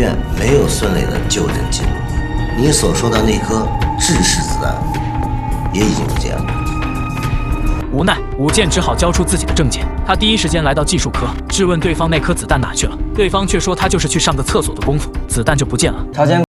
院没有孙磊的就诊记录，你所说的那颗制式子弹也已经不见了。无奈，武健只好交出自己的证件。他第一时间来到技术科，质问对方那颗子弹哪去了，对方却说他就是去上个厕所的功夫，子弹就不见了。他先。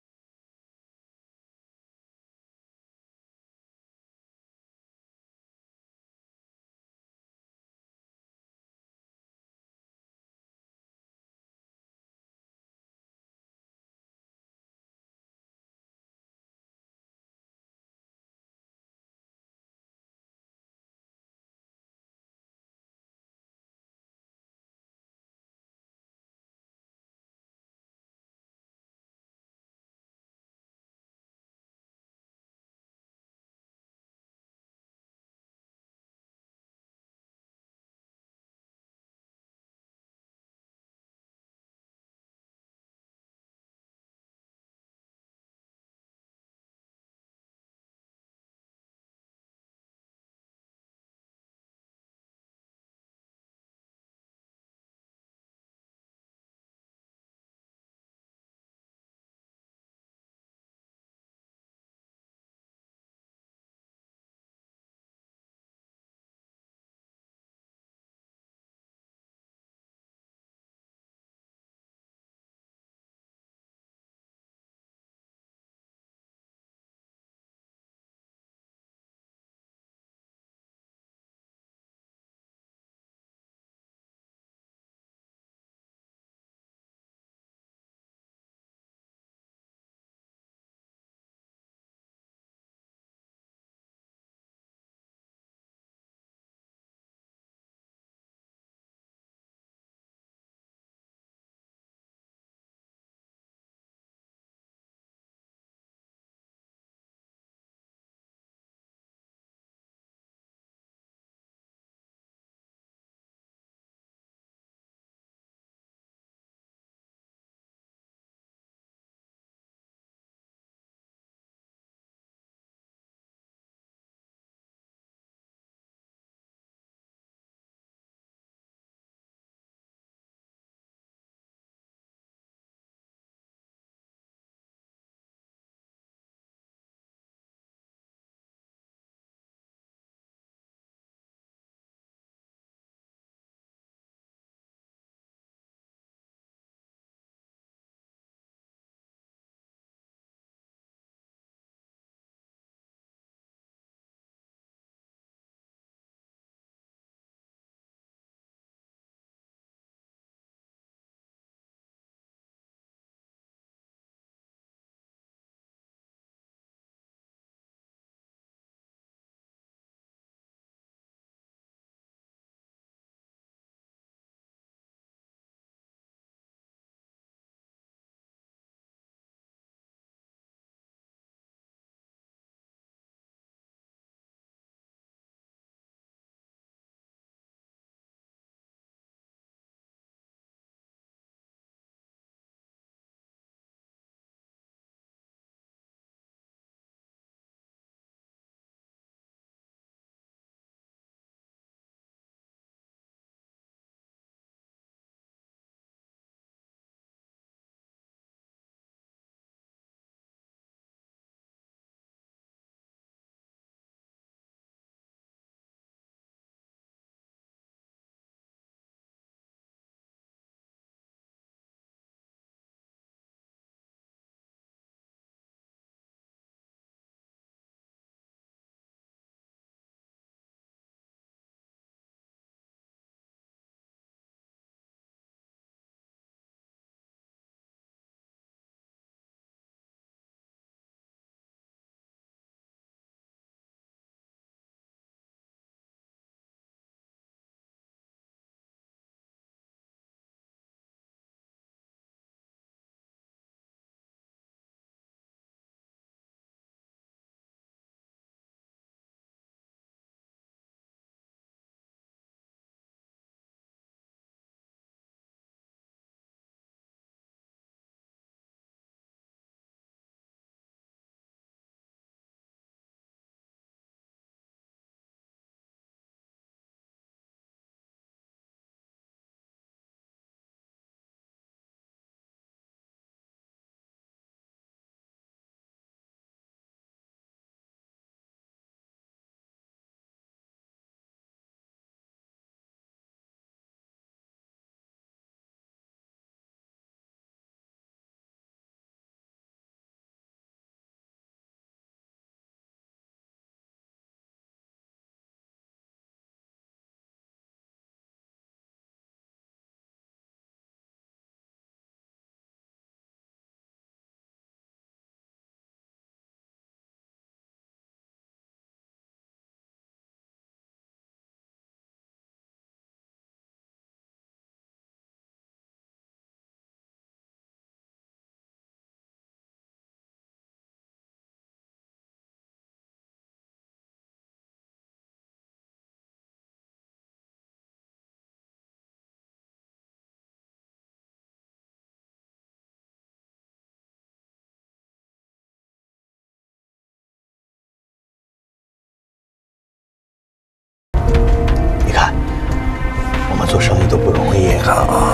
做生意都不容易。看啊，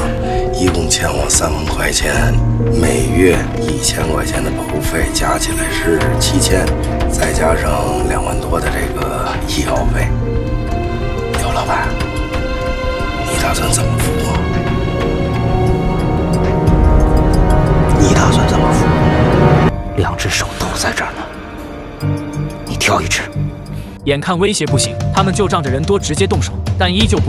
一共欠我3万块钱，每月1000块钱的保护费，加起来是7000，再加上2万多的这个医药费。刘老板，你打算怎么付啊？你打算怎么付？2只手都在这儿呢，你挑一只。眼看威胁不行，他们就仗着人多直接动手，但依旧不。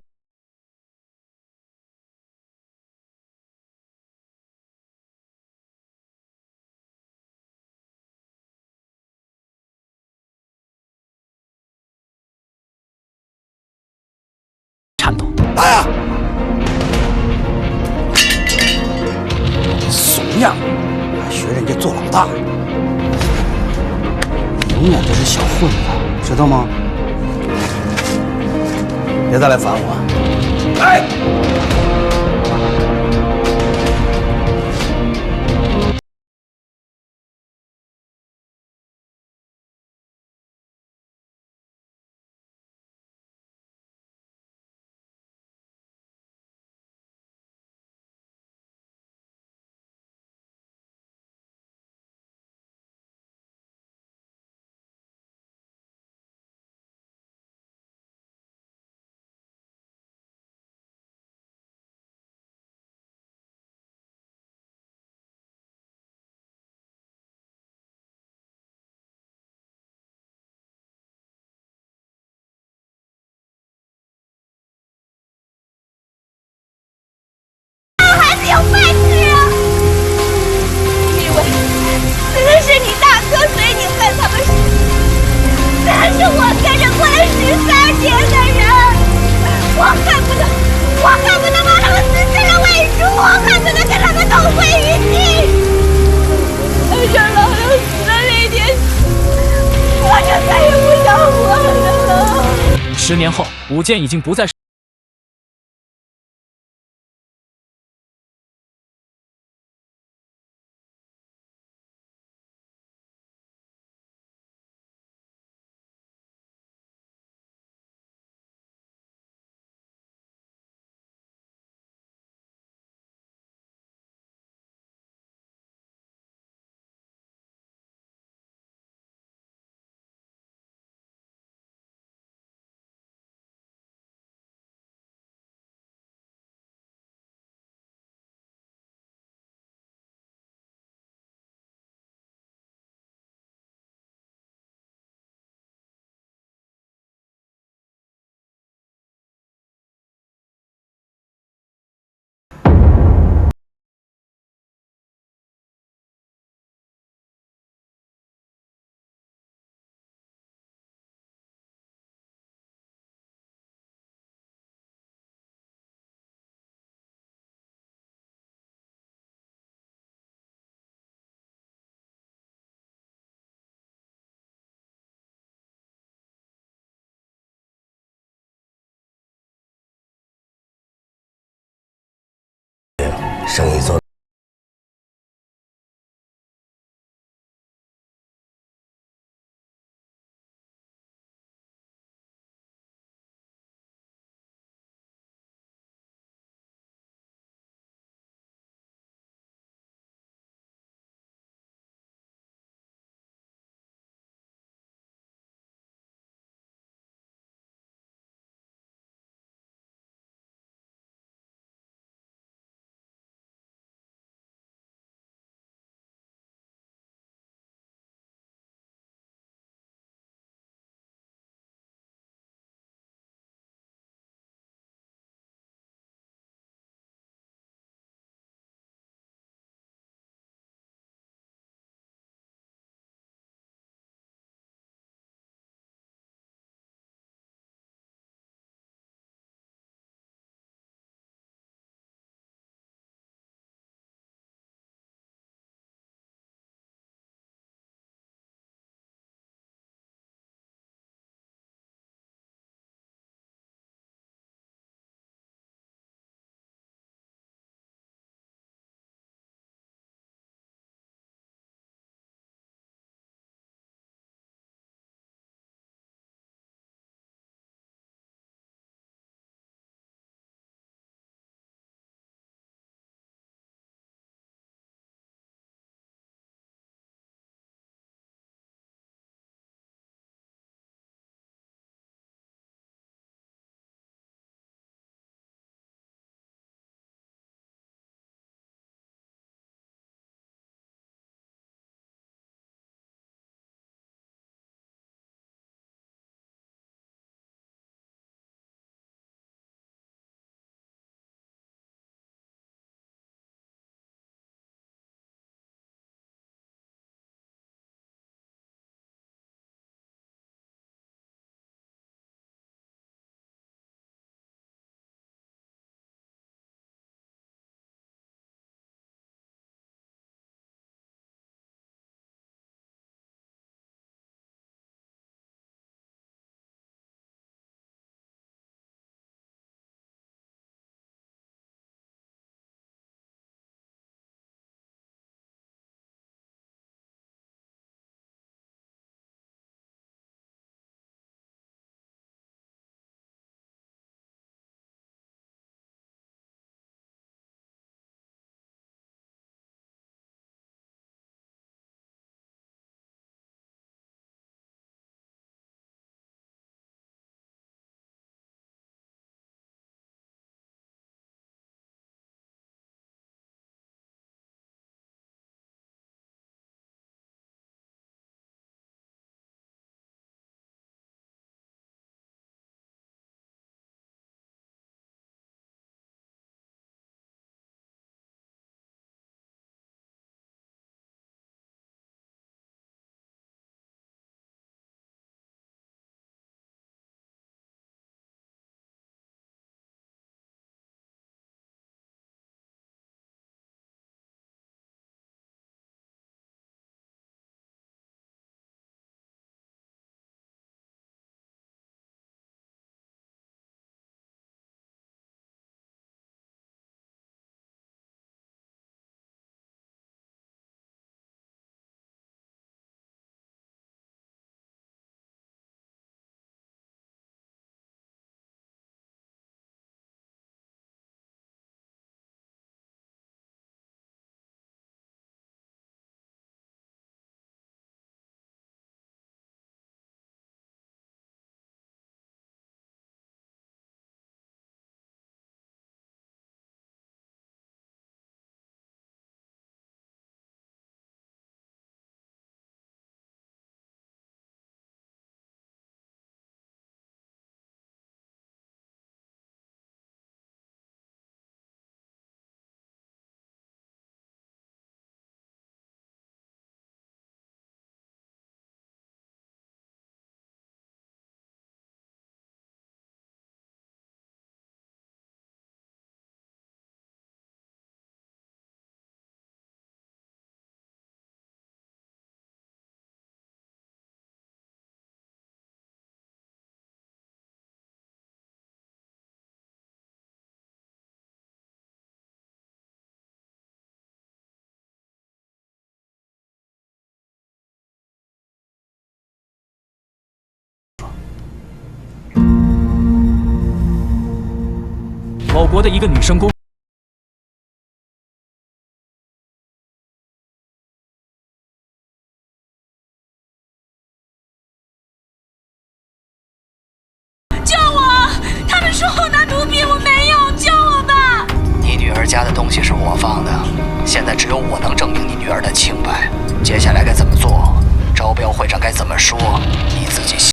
颤抖。来呀！怂样，还学人家做老大，你永远都是小混混，知道吗？别再来烦我！来！有饭吃啊！因为死的是你大哥，所以你恨他们死的是我跟着过了13年的人，我恨不得把他们撕成了为主，我恨不得跟他们同归于尽。但是老刘死的那天起，我就再也不想活了。10年后，武健已经不再是。生意做某国的一个女生公。救我！他们说我拿毒品，我没有，救我吧！你女儿家的东西是我放的，现在只有我能证明你女儿的清白。接下来该怎么做？招标会上该怎么说？你自己想。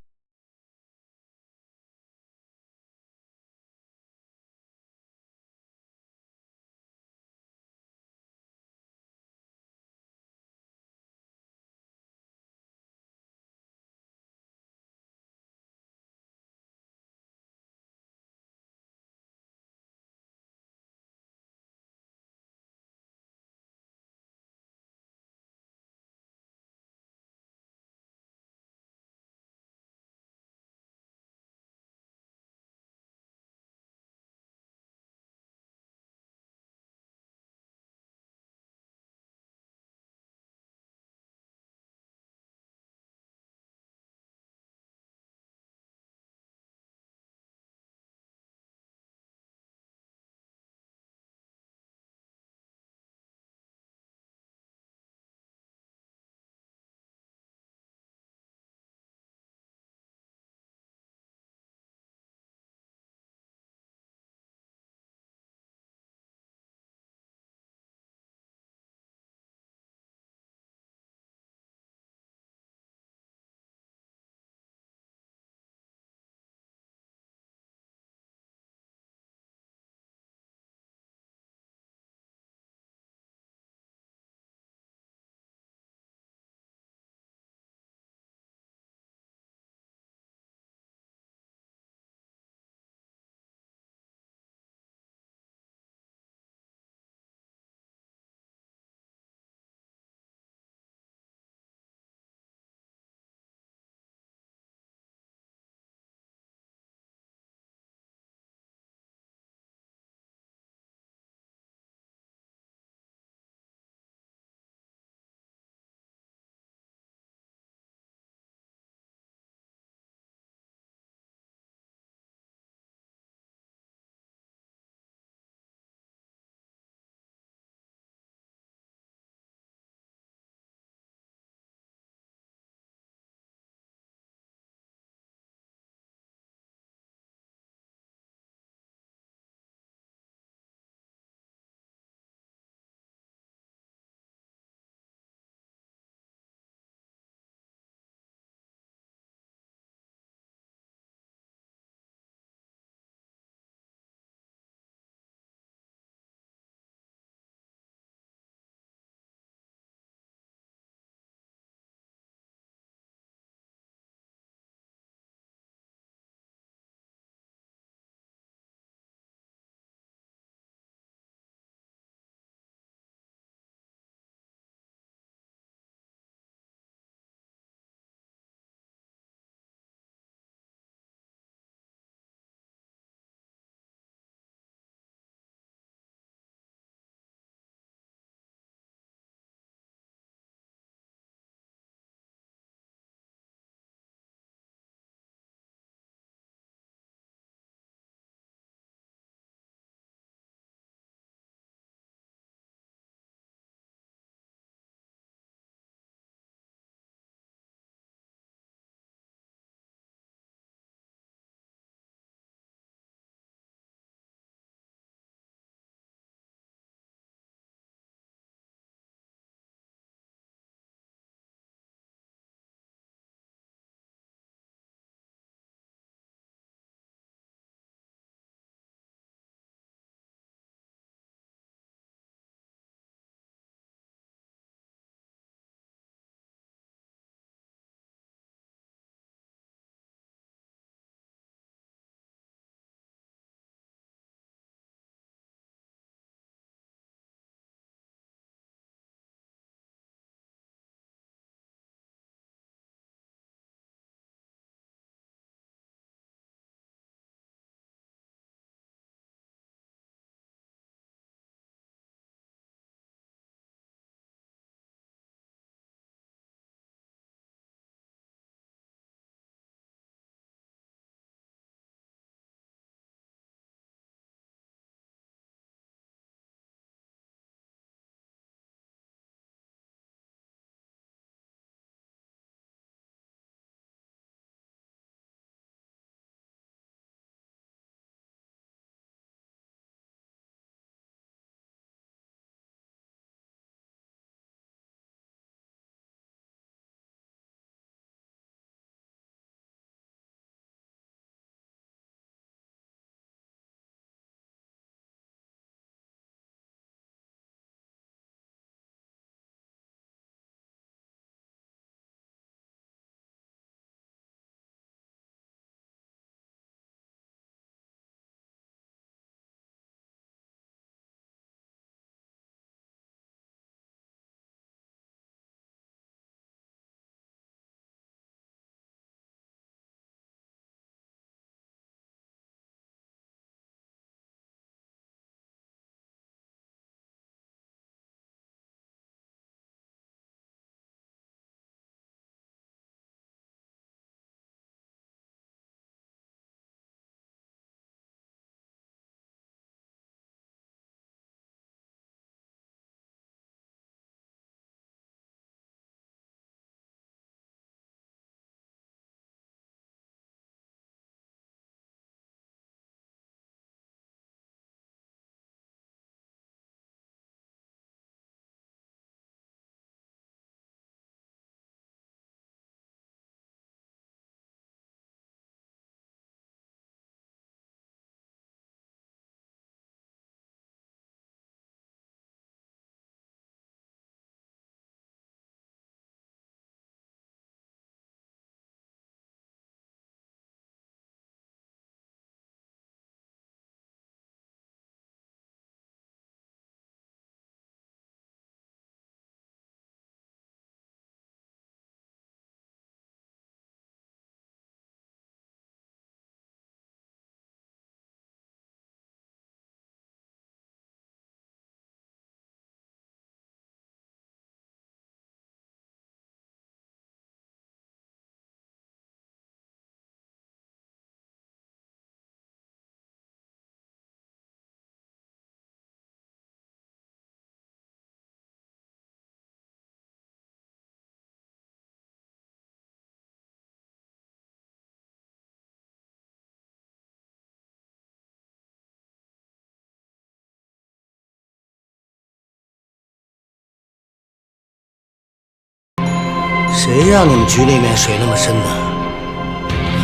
谁让你们局里面水那么深的？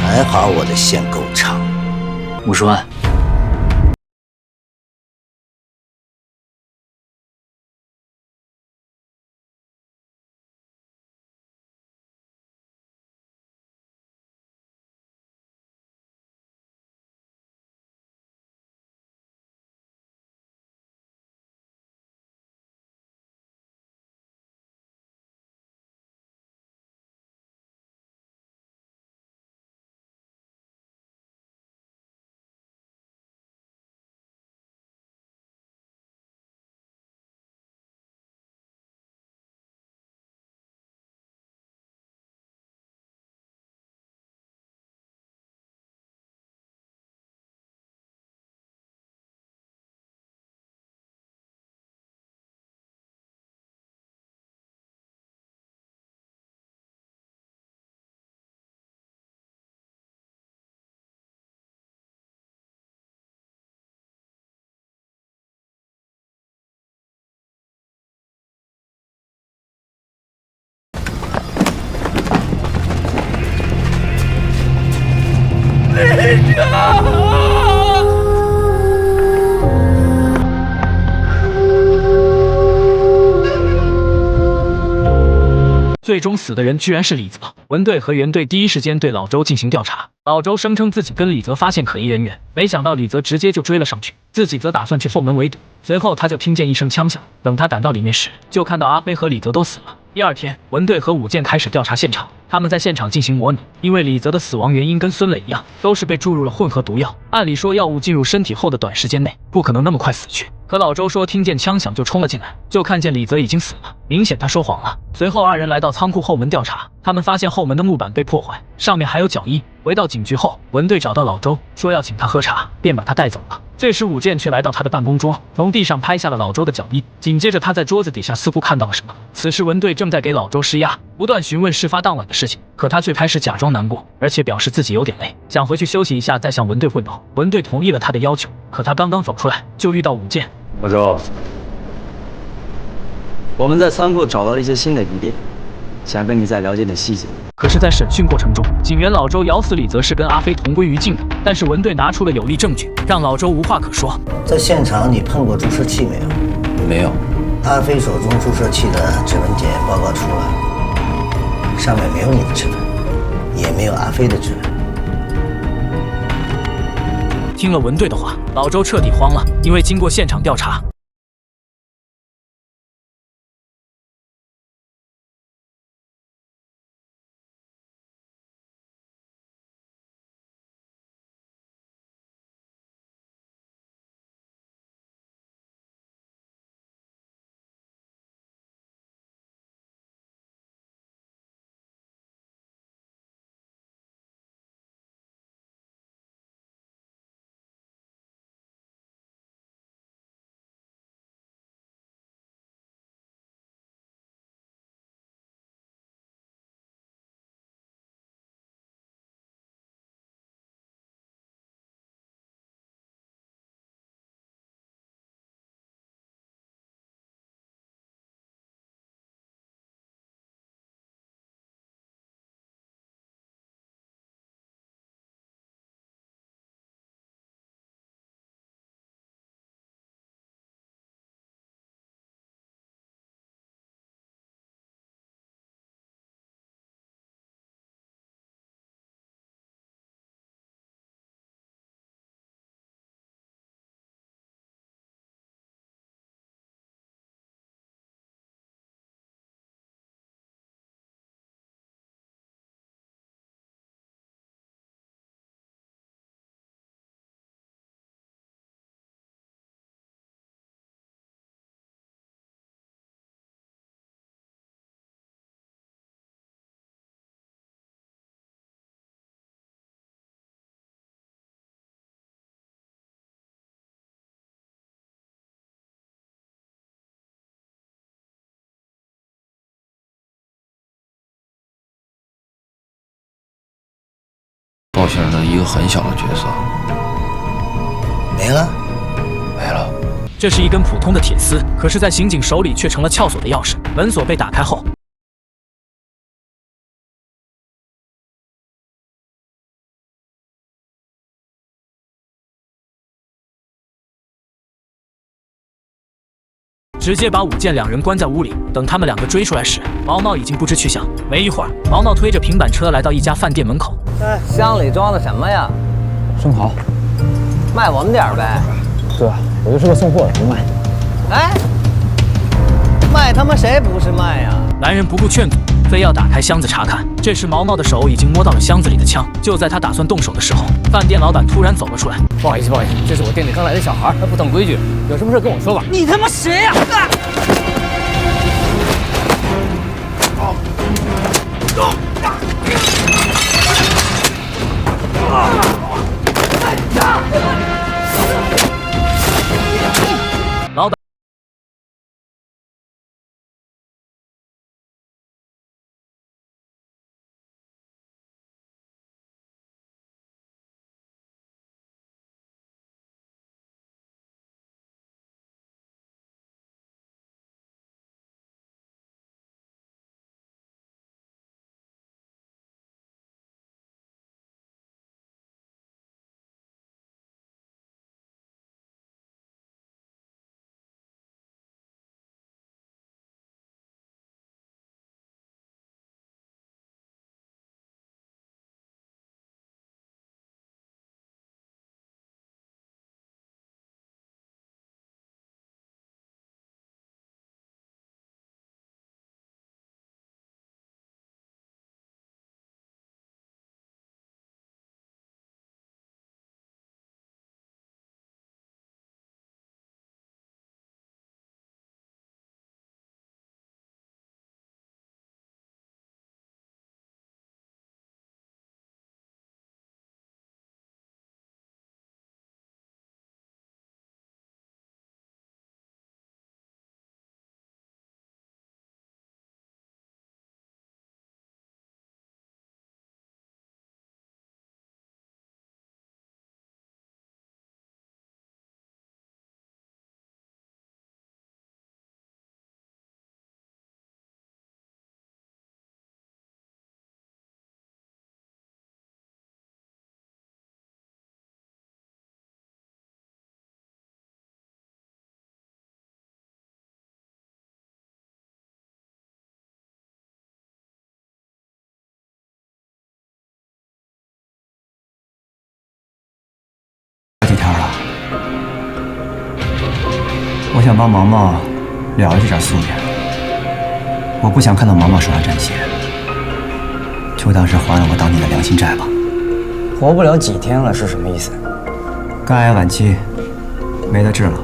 还好我的线够长。50万。最终死的人居然是李泽。文队和袁队第一时间对老周进行调查，老周声称自己跟李泽发现可疑人员，没想到李泽直接就追了上去，自己则打算去后门围堵。随后他就听见一声枪响，等他赶到里面时，就看到阿飞和李泽都死了。第二天，文队和武健开始调查现场，他们在现场进行模拟，因为李泽的死亡原因跟孙磊一样，都是被注入了混合毒药。按理说，药物进入身体后的短时间内，不可能那么快死去。可老周说听见枪响就冲了进来，就看见李泽已经死了，明显他说谎了。随后二人来到仓库后门调查，他们发现后门的木板被破坏，上面还有脚印。回到警局后，文队找到老周，说要请他喝茶，便把他带走了。这时武健却来到他的办公桌，从地上拍下了老周的脚印，紧接着他在桌子底下似乎看到了什么。此时文队正在给老周施压，不断询问事发当晚的事情，可他最开始假装难过，而且表示自己有点累，想回去休息一下再向文队汇报。文队同意了他的要求，可他刚刚走出来，就遇到武健。老周，我们在仓库找到了一些新的疑点，想跟你再了解点细节。可是，在审讯过程中，警员老周咬死李泽是跟阿飞同归于尽的，但是文队拿出了有力证据，让老周无话可说。在现场你碰过注射器没有？没有。阿飞手中注射器的指纹检验报告出了，上面没有你的指纹，也没有阿飞的指纹。听了文队的话，老周彻底慌了，因为经过现场调查，报信人的一个很小的角色没了。没了。这是一根普通的铁丝，可是，在刑警手里却成了撬锁的钥匙。门锁被打开后，直接把武健两人关在屋里。等他们两个追出来时，毛毛已经不知去向。没一会儿，毛毛推着平板车来到一家饭店门口。箱里装的什么呀？生蚝。卖我们点儿呗。对啊，我就是个送货的，不卖。哎，卖他妈谁不是卖呀？男人不顾劝阻，非要打开箱子查看。这时毛毛的手已经摸到了箱子里的枪。就在他打算动手的时候，饭店老板突然走了出来。不好意思，这是我店里刚来的小孩，他不懂规矩，有什么事跟我说吧。你他妈谁呀？老板。几天了，我想帮毛毛了这点素面，我不想看到毛毛手上沾血，就当是还了我当年的良心债吧。活不了几天了是什么意思？肝癌晚期，没得治了。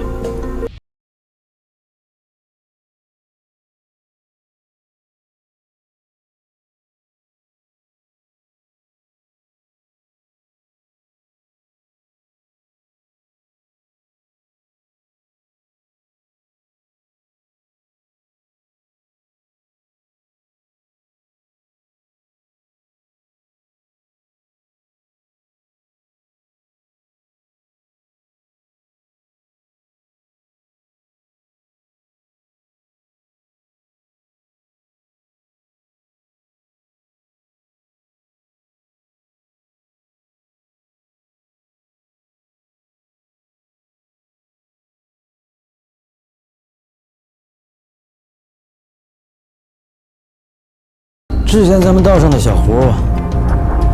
之前咱们道上的小胡，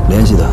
联系他。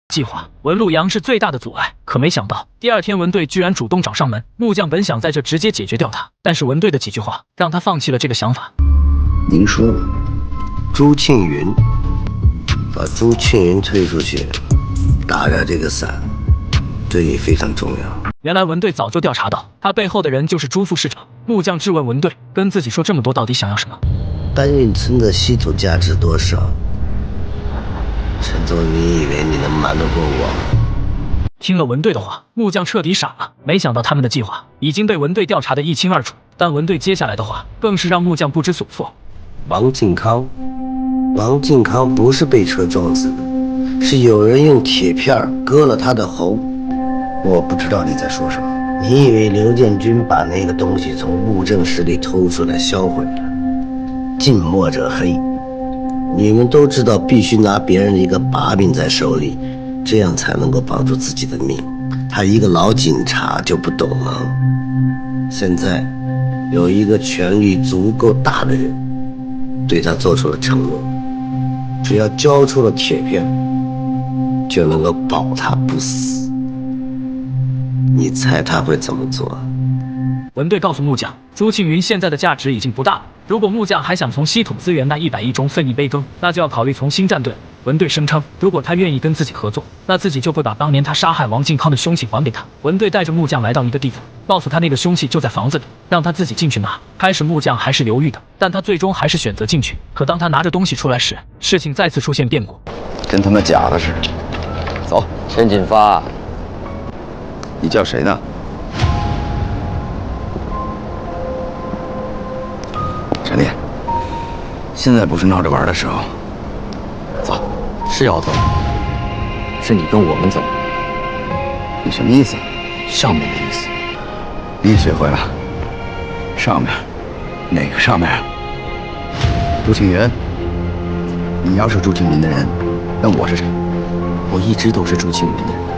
计划，文路阳是最大的阻碍。可没想到，第二天文队居然主动找上门。木匠本想在这直接解决掉他，但是文队的几句话让他放弃了这个想法。您说呢？朱庆云，把朱庆云推出去，打下这个伞，对你非常重要。原来文队早就调查到，他背后的人就是朱副市长。木匠质问文队，跟自己说这么多，到底想要什么？搬运村的稀土价值多少？陈总，你以为你能瞒得过我？听了文队的话，木匠彻底傻了。没想到他们的计划已经被文队调查得一清二楚，但文队接下来的话更是让木匠不知所措。王靖康不是被车撞死的，是有人用铁片割了他的喉。我不知道你在说什么。你以为刘建军把那个东西从物证室里偷出来销毁了？近墨者黑。你们都知道，必须拿别人的一个把柄在手里，这样才能够保住自己的命。他一个老警察就不懂了。现在有一个权力足够大的人对他做出了承诺，只要交出了铁片，就能够保他不死。你猜他会怎么做？文队告诉木匠，朱庆云现在的价值已经不大了。如果木匠还想从稀土资源那100亿中分一杯羹，那就要考虑从新战队。文队声称，如果他愿意跟自己合作，那自己就会把当年他杀害王靖康的凶器还给他。文队带着木匠来到一个地方，告诉他那个凶器就在房子里，让他自己进去拿。开始木匠还是犹豫的，但他最终还是选择进去。可当他拿着东西出来时，事情再次出现变故，跟他妈假的似的。走，陈锦发，你叫谁呢？陈烈，现在不是闹着玩的时候。走，是要走，是你跟我们走。你什么意思？上面的意思。你学会了？上面？哪个上面？朱庆云。你要是朱庆云的人，那我是谁？我一直都是朱庆云的人。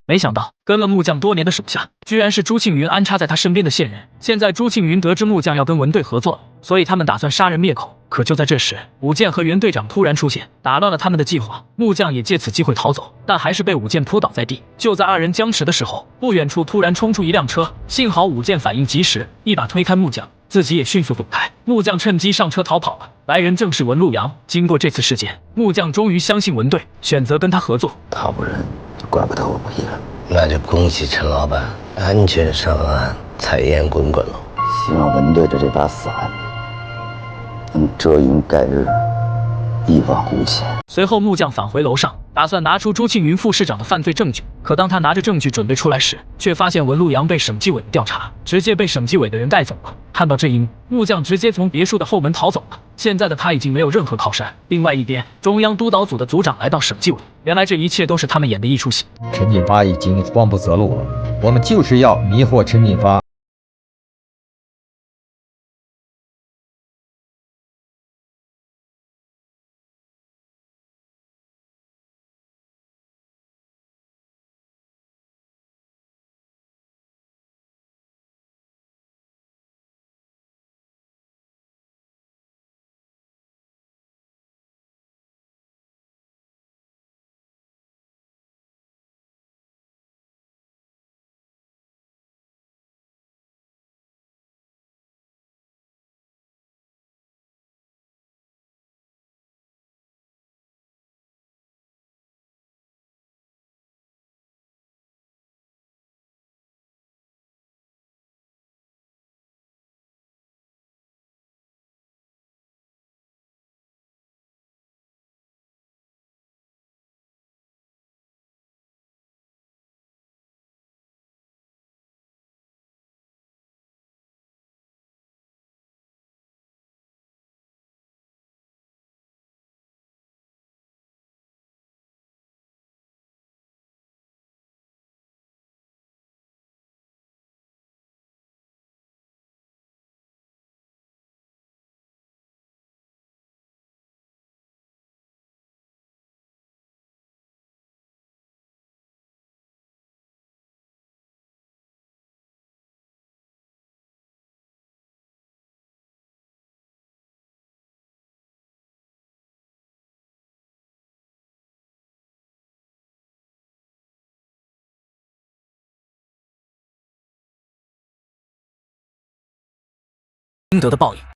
没想到跟了木匠多年的手下，居然是朱庆云安插在他身边的线人。现在朱庆云得知木匠要跟文队合作，所以他们打算杀人灭口。可就在这时，武健和袁队长突然出现，打乱了他们的计划。木匠也借此机会逃走，但还是被武健扑倒在地。就在二人僵持的时候，不远处突然冲出一辆车，幸好武健反应及时，一把推开木匠，自己也迅速躲开。木匠趁机上车逃跑了。来人正是文路阳。经过这次事件，木匠终于相信文队，选择跟他合作。他不认，就怪不得我不依了。那就恭喜陈老板，安全上岸，财源滚滚喽。希望文队的这把伞能遮云盖日，一往无前。随后，木匠返回楼上，打算拿出朱庆云副市长的犯罪证据。可当他拿着证据准备出来时，却发现文路阳被审计委调查，直接被审计委的人带走了。看到这一幕，木匠直接从别墅的后门逃走了。现在的他已经没有任何靠山。另外一边，中央督导组的组长来到审计委，原来这一切都是他们演的一出戏。陈锦发已经慌不择路了，我们就是要迷惑陈锦发。应得的报应。